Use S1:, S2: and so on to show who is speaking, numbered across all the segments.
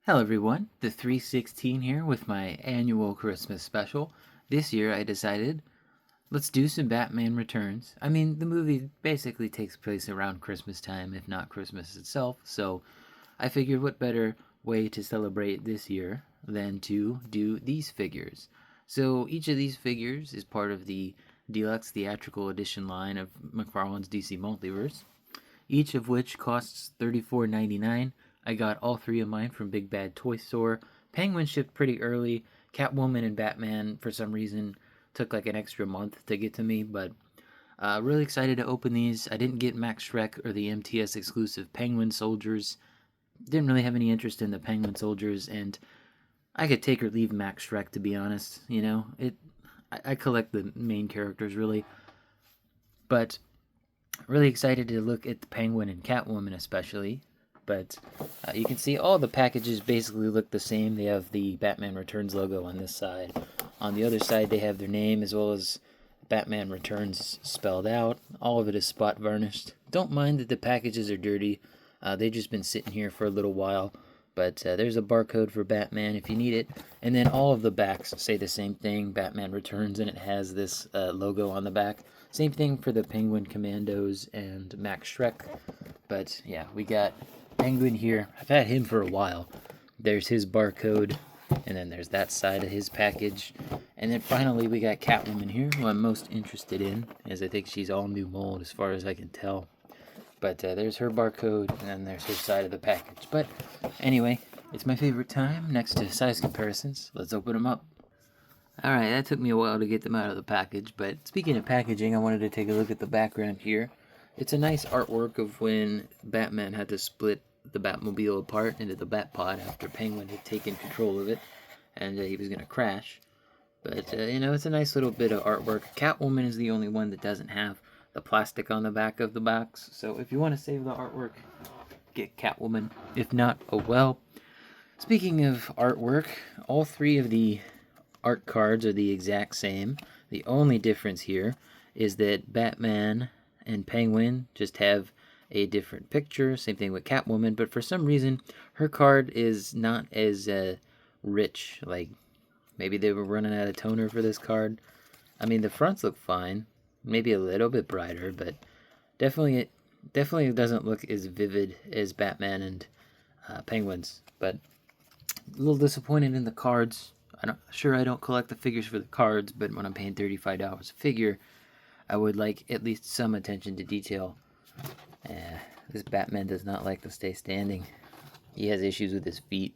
S1: Hello everyone, the 316 here with my annual Christmas special. This year I decided, let's do some Batman Returns. I mean, the movie basically takes place around Christmas time, if not Christmas itself, so I figured what better way to celebrate this year than to do these figures. So each of these figures is part of the Deluxe Theatrical Edition line of Mcfarlane's DC Multiverse, each of which costs $34.99. I got all three of mine from Big Bad Toy Store. Penguin shipped pretty early. Catwoman and Batman, for some reason, took like an extra month to get to me, but really excited to open these. I didn't get Max Shrek or the MTS exclusive Penguin Soldiers. Didn't really have any interest in the Penguin Soldiers, and I could take or leave Max Shrek, to be honest. You know, I collect the main characters really, but really excited to look at the Penguin and Catwoman especially. But you can see all the packages basically look the same. They have the Batman Returns logo on this side. On the other side, they have their name as well as Batman Returns spelled out. All of it is spot varnished. Don't mind that the packages are dirty. They've just been sitting here for a little while. But there's a barcode for Batman if you need it. And then all of the backs say the same thing, Batman Returns, and it has this logo on the back. Same thing for the Penguin Commandos and Max Shrek. But yeah, we got Penguin here. I've had him for a while. There's his barcode, and then there's that side of his package. And then finally we got Catwoman here, who I'm most interested in, as I think she's all new mold as far as I can tell. But there's her barcode, and then there's her side of the package. But anyway, it's my favorite time next to size comparisons. Let's open them up. Alright, that took me a while to get them out of the package, but speaking of packaging, I wanted to take a look at the background here. It's a nice artwork of when Batman had to split the Batmobile apart into the Batpod after Penguin had taken control of it, and he was going to crash. But, it's a nice little bit of artwork. Catwoman is the only one that doesn't have the plastic on the back of the box, so if you want to save the artwork, get Catwoman. If not, oh well. Speaking of artwork, all three of the art cards are the exact same. The only difference here is that Batman and Penguin just have a different picture. Same thing with Catwoman, but for some reason her card is not as rich. Like maybe they were running out of toner for this card. I mean, the fronts look fine, maybe a little bit brighter, but definitely doesn't look as vivid as Batman and Penguin's. But a little disappointed in the cards. I don't collect the figures for the cards, but when I'm paying $35 a figure, I would like at least some attention to detail. This Batman does not like to stay standing. He has issues with his feet.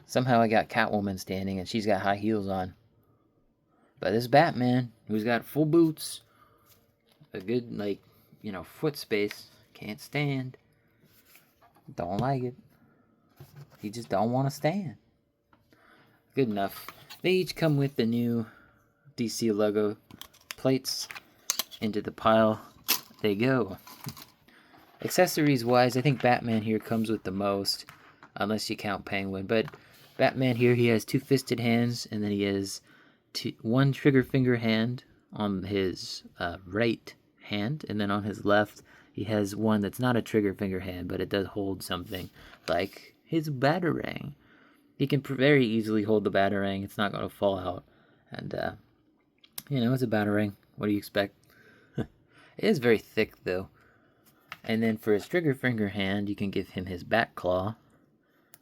S1: Somehow I got Catwoman standing and she's got high heels on. But this Batman, who's got full boots, a good, foot space, can't stand. Don't like it. He just don't want to stand. Good enough. They each come with the new DC logo plates. Into the pile they go. Accessories wise, I think Batman here comes with the most, unless you count Penguin. But Batman here, he has two fisted hands, and then he has one trigger finger hand on his right hand, and then on his left he has one that's not a trigger finger hand, but it does hold something, like his batarang. He can very easily hold the batarang. It's not going to fall out. And, it's a batarang. What do you expect? It is very thick, though. And then for his trigger finger hand, you can give him his bat claw.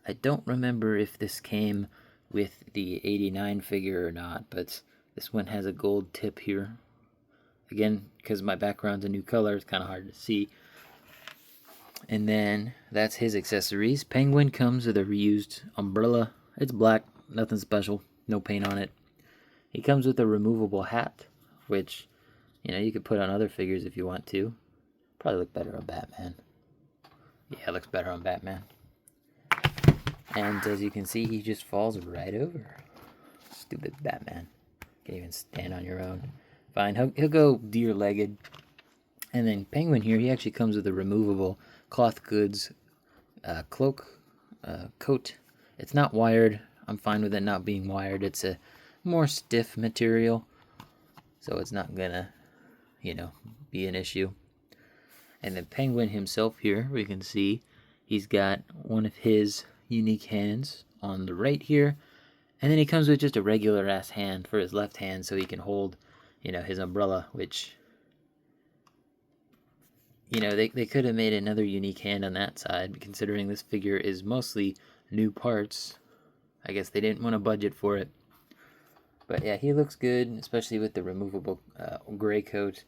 S1: I don't remember if this came with the 89 figure or not, but this one has a gold tip here. Again, because my background's a new color, it's kind of hard to see. And then that's his accessories. Penguin comes with a reused umbrella. It's black, nothing special, no paint on it. He comes with a removable hat, which, you could put on other figures if you want to. Probably look better on Batman. Yeah, it looks better on Batman. And as you can see, he just falls right over. Stupid Batman. Can't even stand on your own. Fine, he'll go deer-legged. And then Penguin here, he actually comes with a removable cloth goods cloak, coat. It's not wired. I'm fine with it not being wired. It's a more stiff material, so it's not gonna, be an issue. And then Penguin himself here, we can see he's got one of his unique hands on the right here. And then he comes with just a regular ass hand for his left hand so he can hold, his umbrella, which, they could have made another unique hand on that side, considering this figure is mostly new parts. I guess they didn't want to budget for it. But yeah, he looks good, especially with the removable gray coat.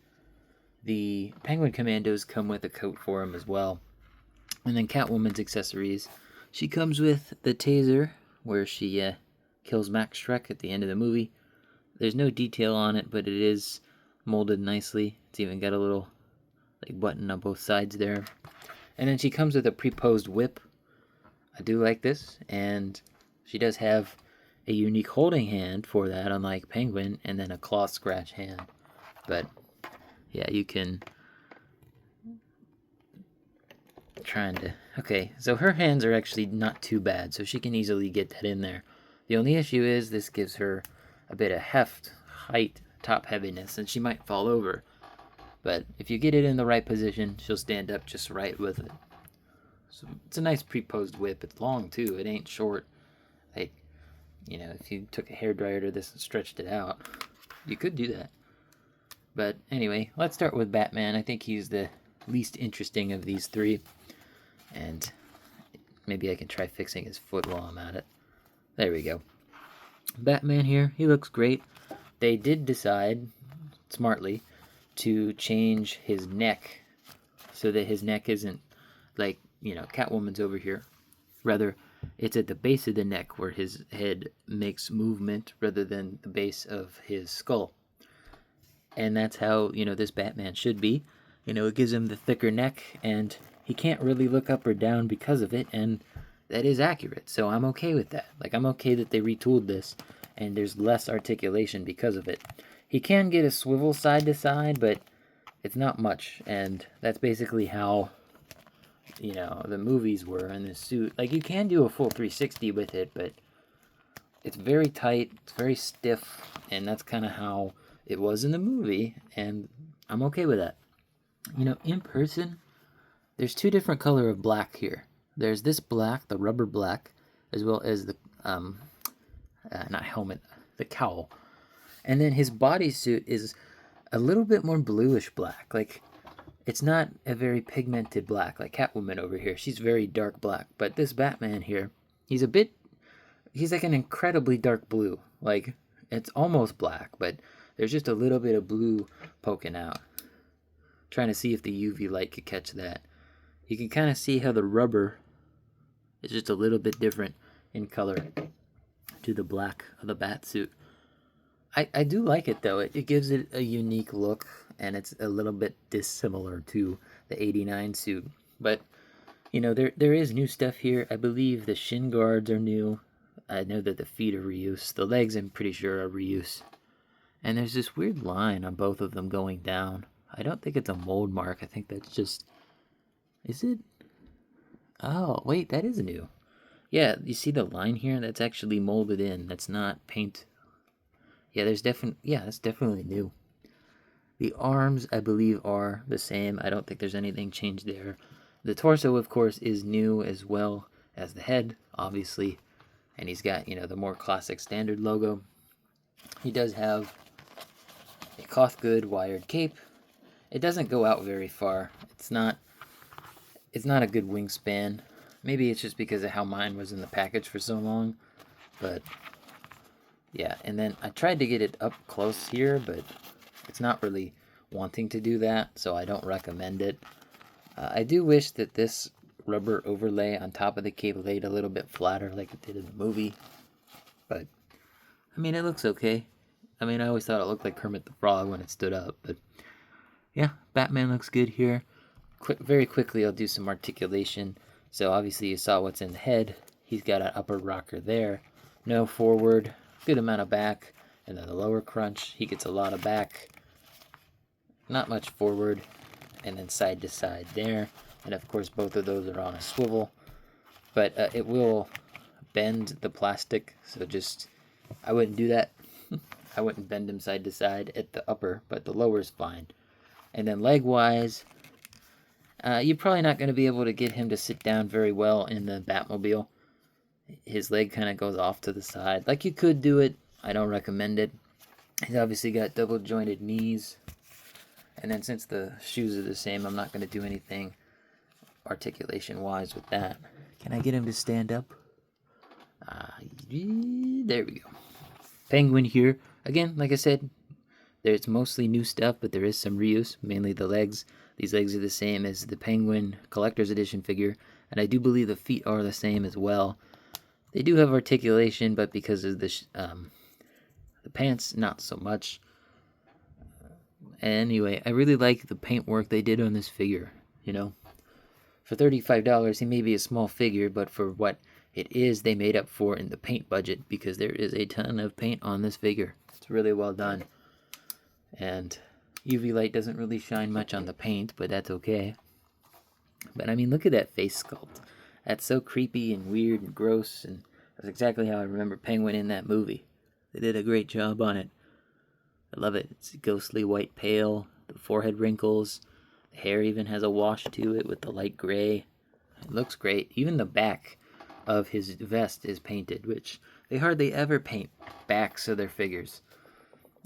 S1: The Penguin Commandos come with a coat for him as well. And then Catwoman's accessories. She comes with the taser, where she kills Max Schreck at the end of the movie. There's no detail on it, but it is molded nicely. It's even got a little button on both sides there. And then she comes with a pre-posed whip. I do like this, and she does have a unique holding hand for that, unlike Penguin, and then a claw scratch hand. But yeah, you can okay, so her hands are actually not too bad, so she can easily get that in there. The only issue is this gives her a bit of heft, height, top heaviness, and she might fall over. But if you get it in the right position, she'll stand up just right with it. So it's a nice pre-posed whip. It's long too. It ain't short. If you took a hairdryer to this and stretched it out, you could do that. But anyway, let's start with Batman. I think he's the least interesting of these three. And maybe I can try fixing his foot while I'm at it. There we go. Batman here, he looks great. They did decide, smartly, to change his neck so that his neck isn't like, Catwoman's over here. Rather, it's at the base of the neck where his head makes movement rather than the base of his skull. And that's how, this Batman should be. It gives him the thicker neck, and he can't really look up or down because of it, and that is accurate. So I'm okay with that. I'm okay that they retooled this, and there's less articulation because of it. He can get a swivel side to side, but it's not much, and that's basically how, the movies were in this suit. You can do a full 360 with it, but it's very tight, it's very stiff, and that's kind of how it was in the movie, and I'm okay with that. In person, there's two different color of black here. There's this black, the rubber black, as well as the, not helmet, the cowl. And then his bodysuit is a little bit more bluish black. It's not a very pigmented black like Catwoman over here. She's very dark black. But this Batman here, he's like an incredibly dark blue. It's almost black, but there's just a little bit of blue poking out. Trying to see if the UV light could catch that. You can kind of see how the rubber is just a little bit different in color to the black of the bat suit. I do like it though. It gives it a unique look, and it's a little bit dissimilar to the 89 suit. But, there is new stuff here. I believe the shin guards are new. I know that the feet are reuse. The legs, I'm pretty sure, are reuse. And there's this weird line on both of them going down. I don't think it's a mold mark. I think that's just... Is it? Oh, wait, that is new. Yeah, you see the line here? That's actually molded in. That's not paint. Yeah, that's definitely new. The arms, I believe, are the same. I don't think there's anything changed there. The torso, of course, is new as well as the head, obviously. And he's got, the more classic standard logo. He does have a Clothgood wired cape. It doesn't go out very far. It's not a good wingspan. Maybe it's just because of how mine was in the package for so long. But yeah, and then I tried to get it up close here, but it's not really wanting to do that, so I don't recommend it. I do wish that this rubber overlay on top of the cape laid a little bit flatter like it did in the movie. But, it looks okay. I always thought it looked like Kermit the Frog when it stood up, but yeah, Batman looks good here. Very quickly, I'll do some articulation. So obviously you saw what's in the head. He's got an upper rocker there. No forward, good amount of back. And then the lower crunch, he gets a lot of back. Not much forward. And then side to side there. And of course both of those are on a swivel. But it will bend the plastic. So I wouldn't do that. I wouldn't bend him side to side at the upper, but the lower is fine. And then leg-wise, you're probably not going to be able to get him to sit down very well in the Batmobile. His leg kind of goes off to the side. Like, you could do it. I don't recommend it. He's obviously got double jointed knees. And then since the shoes are the same, I'm not going to do anything articulation wise with that. Can I get him to stand up? There we go. Penguin here. Again, like I said, there's mostly new stuff, but there is some reuse, mainly the legs. These legs are the same as the Penguin Collector's Edition figure, and I do believe the feet are the same as well. They do have articulation, but because of the pants, not so much. Anyway, I really like the paint work they did on this figure, you know. For $35, he may be a small figure, but for what it is, they made up for in the paint budget, because there is a ton of paint on this figure. It's really well done. And UV light doesn't really shine much on the paint, but that's okay. But I mean, look at that face sculpt. That's so creepy and weird and gross, and that's exactly how I remember Penguin in that movie. They did a great job on it. I love it. It's ghostly white pale, the forehead wrinkles, the hair even has a wash to it with the light gray. It looks great. Even the back of his vest is painted, which they hardly ever paint backs of their figures.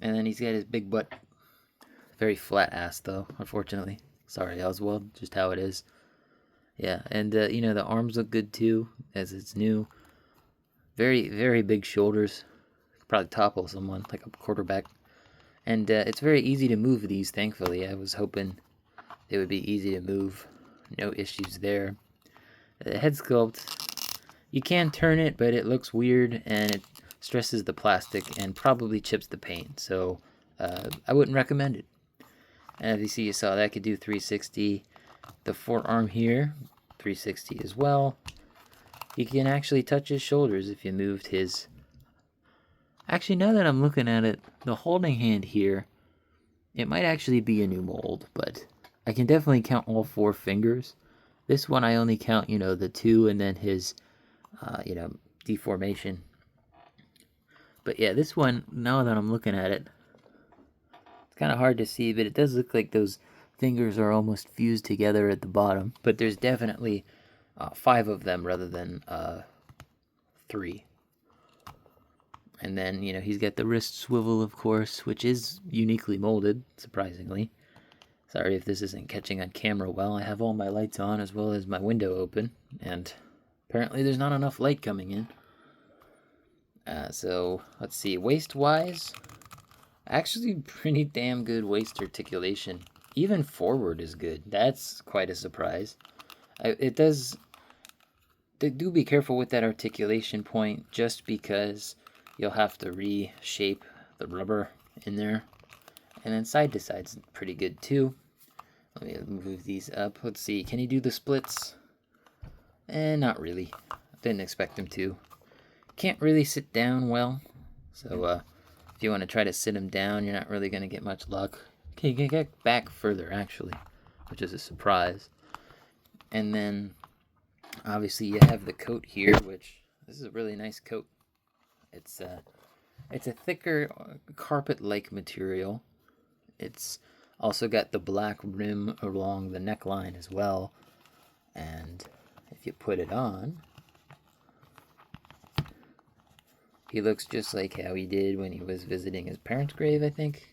S1: And then he's got his big butt. Very flat ass, though, unfortunately. Sorry, Oswald, just how it is. Yeah, and, you know, the arms look good, too, as it's new. Very, very big shoulders. Could probably topple someone, like a quarterback. And it's very easy to move these, thankfully. I was hoping they would be easy to move. No issues there. The head sculpt, you can turn it, but it looks weird, and it stresses the plastic and probably chips the paint. So I wouldn't recommend it. And as you see, you saw that could do 360. The forearm here, 360 as well. You can actually touch his shoulders if you moved his... Actually, now that I'm looking at it, the holding hand here, it might actually be a new mold, but I can definitely count all 4 fingers. This one I only count, you know, the 2 and then his, you know, deformation. But yeah, this one, now that I'm looking at it, it's kind of hard to see, but it does look like those fingers are almost fused together at the bottom. But there's definitely 5 of them rather than 3. And then, you know, he's got the wrist swivel, of course, which is uniquely molded, surprisingly. Sorry if this isn't catching on camera well. I have all my lights on as well as my window open, and apparently there's not enough light coming in. So, let's see. Waist-wise, actually pretty damn good waist articulation. Even forward is good. That's quite a surprise. Do be careful with that articulation point, just because you'll have to reshape the rubber in there. And then side to side's pretty good too. Let me move these up. Let's see, can he do the splits? Not really. Didn't expect him to. Can't really sit down well. So if you want to try to sit him down, you're not really going to get much luck. Okay, you can get back further actually, which is a surprise. And then obviously you have the coat here, which this is a really nice coat. It's a thicker carpet-like material. It's also got the black rim along the neckline as well. And if you put it on, he looks just like how he did when he was visiting his parents' grave, I think.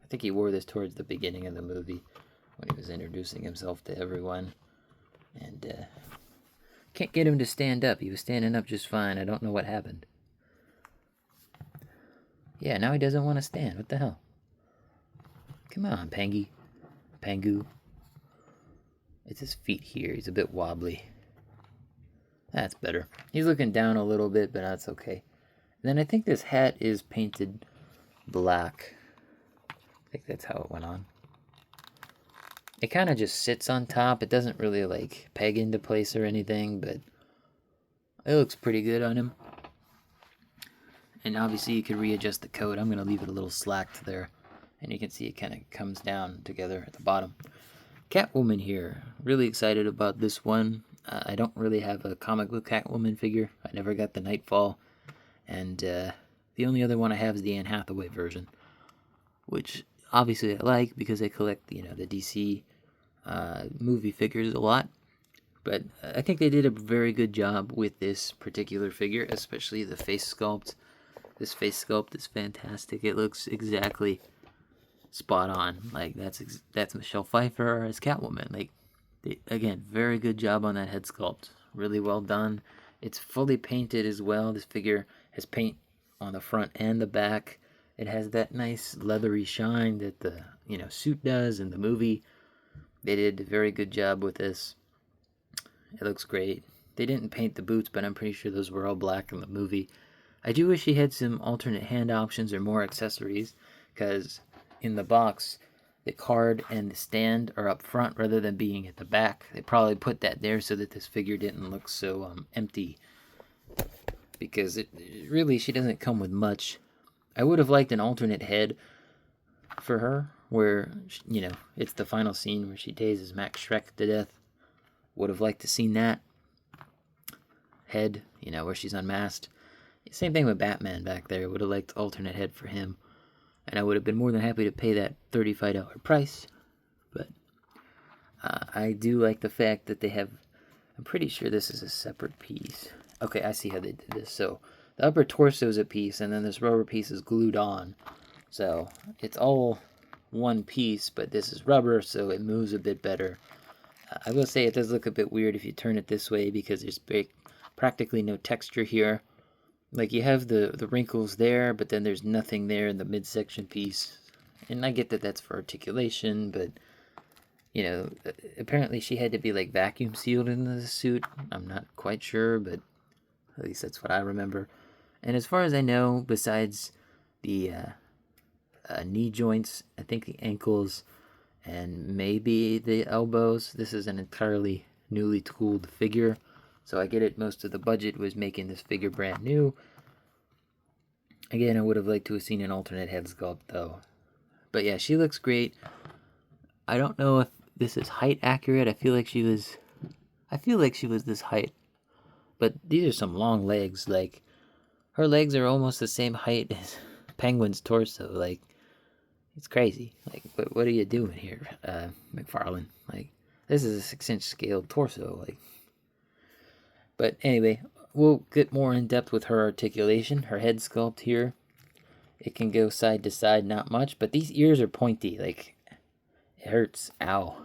S1: I think he wore this towards the beginning of the movie when he was introducing himself to everyone. And can't get him to stand up. He was standing up just fine. I don't know what happened. Yeah, now he doesn't want to stand. What the hell? Come on, Pangu. It's his feet here. He's a bit wobbly. That's better. He's looking down a little bit, but that's okay. And then I think this hat is painted black. I think that's how it went on. It kind of just sits on top. It doesn't really, like, peg into place or anything, but it looks pretty good on him. And obviously you can readjust the coat. I'm going to leave it a little slacked there. And you can see it kind of comes down together at the bottom. Catwoman here. Really excited about this one. I don't really have a comic book Catwoman figure. I never got the Nightfall. And the only other one I have is the Anne Hathaway version. Which obviously I like because I collect, you know, the DC movie figures a lot. But I think they did a very good job with this particular figure, especially the face sculpt. This face sculpt is fantastic. It looks exactly spot on. Like that's Michelle Pfeiffer as Catwoman. Like again, very good job on that head sculpt. Really well done. It's fully painted as well. This figure has paint on the front and the back. It has that nice leathery shine that the suit does in the movie. They did a very good job with this. It looks great. They didn't paint the boots, but I'm pretty sure those were all black in the movie. I do wish he had some alternate hand options or more accessories, because in the box, the card and the stand are up front rather than being at the back. They probably put that there so that this figure didn't look so empty, because really, she doesn't come with much. I would have liked an alternate head for her, where, it's the final scene where she tases Max Schreck to death. Would have liked to seen that head, where she's unmasked. Same thing with Batman back there. Would have liked alternate head for him. And I would have been more than happy to pay that $35 price. But I do like the fact that they have... I'm pretty sure this is a separate piece. Okay, I see how they did this. So the upper torso is a piece, and then this rubber piece is glued on. So it's all one piece, but this is rubber, so it moves a bit better. I will say it does look a bit weird if you turn it this way, because there's practically no texture here. Like, you have the wrinkles there, but then there's nothing there in the midsection piece. And I get that that's for articulation, but, apparently she had to be, like, vacuum sealed into the suit. I'm not quite sure, but at least that's what I remember. And as far as I know, besides the knee joints, I think the ankles, and maybe the elbows, this is an entirely newly tooled figure. So I get it, most of the budget was making this figure brand new. Again, I would have liked to have seen an alternate head sculpt, though. But yeah, she looks great. I don't know if this is height accurate. I feel like she was this height. But these are some long legs. Like, her legs are almost the same height as Penguin's torso. Like, it's crazy. Like, what are you doing here, Mcfarlane? Like, this is a 6-inch scaled torso. Like, but anyway, we'll get more in depth with her articulation. Her head sculpt here, it can go side to side, not much, but these ears are pointy. Like, it hurts. Ow.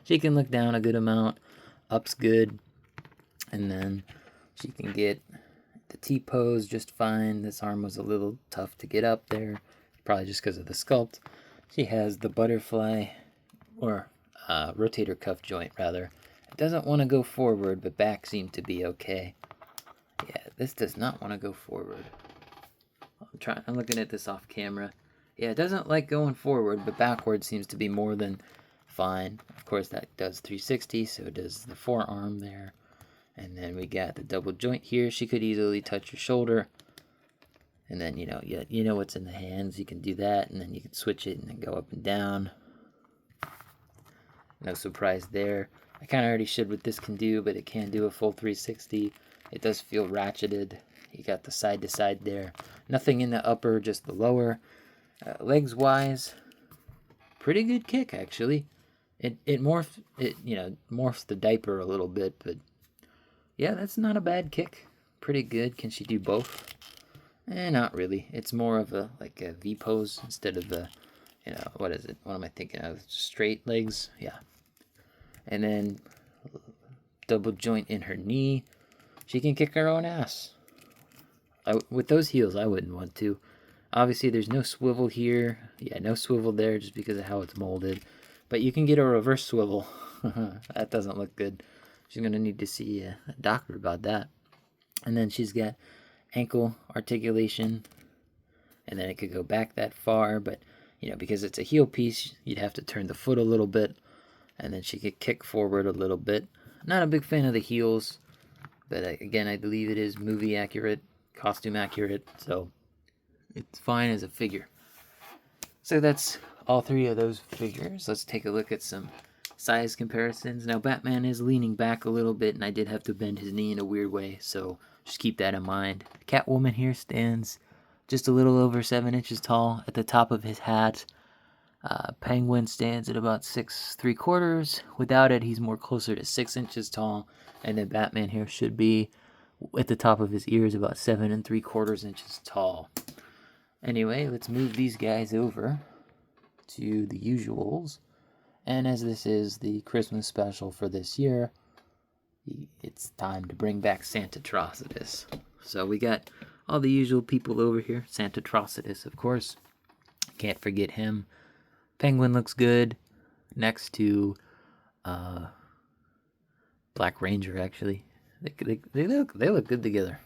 S1: She can look down a good amount. Up's good. And then she can get the T-pose just fine. This arm was a little tough to get up there, probably just because of the sculpt. She has the butterfly, or rotator cuff joint, rather. It doesn't want to go forward, but back seemed to be okay. Yeah, this does not want to go forward. I'm looking at this off camera. Yeah, it doesn't like going forward, but backward seems to be more than fine. Of course, that does 360, so it does the forearm there. And then we got the double joint here. She could easily touch her shoulder. And then, you know what's in the hands. You can do that, and then you can switch it and then go up and down. No surprise there. I kind of already showed what this can do, but it can do a full 360. It does feel ratcheted. You got the side to side there. Nothing in the upper, just the lower. Legs wise, pretty good kick actually. It morphs the diaper a little bit, but yeah, that's not a bad kick. Pretty good. Can she do both? Not really. It's more of a V pose instead of the, what is it? What am I thinking of? Straight legs? Yeah. And then double joint in her knee. She can kick her own ass. With those heels, I wouldn't want to. Obviously, there's no swivel here. Yeah, no swivel there just because of how it's molded. But you can get a reverse swivel. That doesn't look good. She's going to need to see a doctor about that. And then she's got ankle articulation. And then it could go back that far. But, because it's a heel piece, you'd have to turn the foot a little bit. And then she could kick forward a little bit. Not a big fan of the heels. But again, I believe it is movie accurate, costume accurate. So it's fine as a figure. So that's all three of those figures. Let's take a look at some size comparisons. Now, Batman is leaning back a little bit, and I did have to bend his knee in a weird way, so just keep that in mind. Catwoman here stands just a little over 7 inches tall at the top of his hat. Penguin stands at about 6'3". Without it, he's more closer to 6 inches tall. And then Batman here should be at the top of his ears about 7 3/4 inches tall. Anyway, let's move these guys over to the usuals. And as this is the Christmas special for this year, it's time to bring back Santatrocitus. So we got all the usual people over here. Santatrocitus, of course. Can't forget him. Penguin looks good next to Black Ranger, actually. They look good together.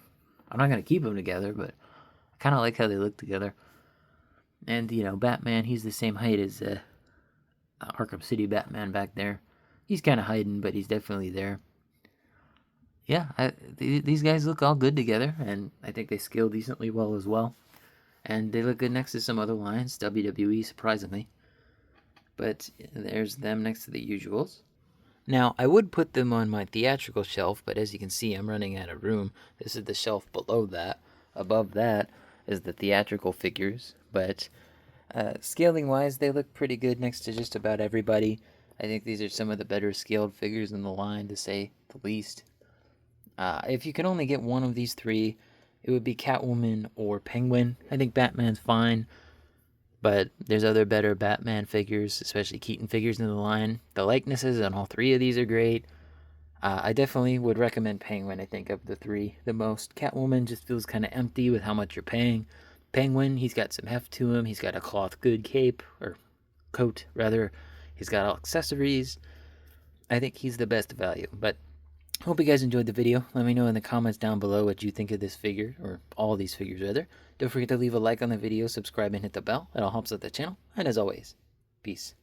S1: I'm not going to keep them together, but I kind of like how they look together. And, Batman, he's the same height as Arkham City Batman back there. He's kind of hiding, but he's definitely there. Yeah, these guys look all good together, and I think they scale decently well as well. And they look good next to some other lines, WWE, surprisingly. But there's them next to the usuals. Now, I would put them on my theatrical shelf, but as you can see, I'm running out of room. This is the shelf below that. Above that is the theatrical figures, but scaling-wise, they look pretty good next to just about everybody. I think these are some of the better scaled figures in the line, to say the least. If you can only get one of these three, it would be Catwoman or Penguin. I think Batman's fine, but there's other better Batman figures, especially Keaton figures in the line. The likenesses on all three of these are great. I definitely would recommend Penguin, I think, of the three the most. Catwoman just feels kind of empty with how much you're paying. Penguin, he's got some heft to him. He's got a cloth good cape, or coat, rather. He's got all accessories. I think he's the best value, but hope you guys enjoyed the video. Let me know in the comments down below what you think of this figure, or all these figures rather. Don't forget to leave a like on the video, subscribe, and hit the bell. It all helps out the channel. And as always, peace.